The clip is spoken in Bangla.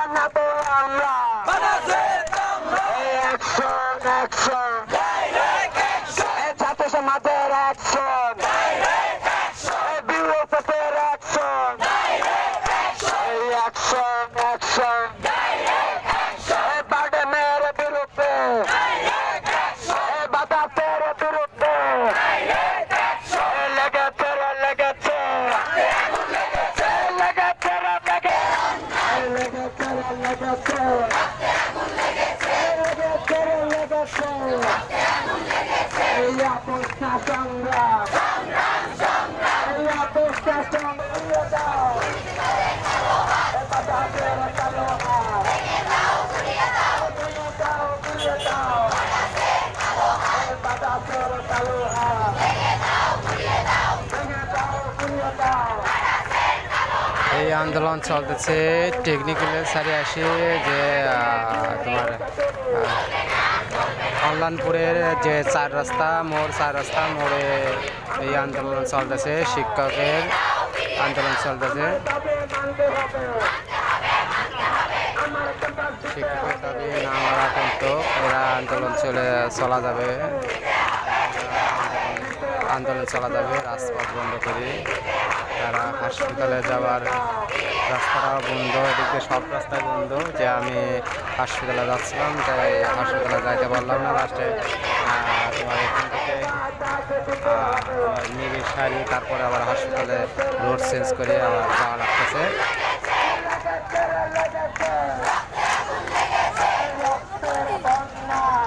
বানাবো আমরা অ্যাকশন অ্যাকশন ছাত্র সমাজের অ্যাকশন বিরোধের অ্যাকশন অ্যাকশন অ্যাকশন বাডেমের বিরুদ্ধে বাতাসের বিরুদ্ধে লেগেছে লেগেছে লেগেছে লেগেছে লেগেছে এই অবস্থা সংগ্রাম এই অবস্থা সংগ্রাম বাতাসের তালোয়া বাতাসের তালোয়া এই আন্দোলন চলতেছে টেকনিক্যালের সারি আসে যে তোমার কল্যাণপুরের যে চার রাস্তা মোড়ে এই আন্দোলন চলতেছে শিক্ষকের আন্দোলন চলতেছে শিক্ষকের দাবি না মারা পর্যন্ত এরা আন্দোলন চলা যাবে রাজপথ বন্ধ করে তারা হাসপাতালে যাওয়ার রাস্তাটাও বন্ধ এদিকে সব রাস্তায় বন্ধ যে আমি হাসপাতালে যাচ্ছিলাম তাই হাসপাতালে যাইতে পারলাম না লাস্টে তোমার এখান থেকে নিবিড় সারি তারপরে আবার হাসপাতালে রোড চেঞ্জ করে আবার যাওয়া লাগতেছে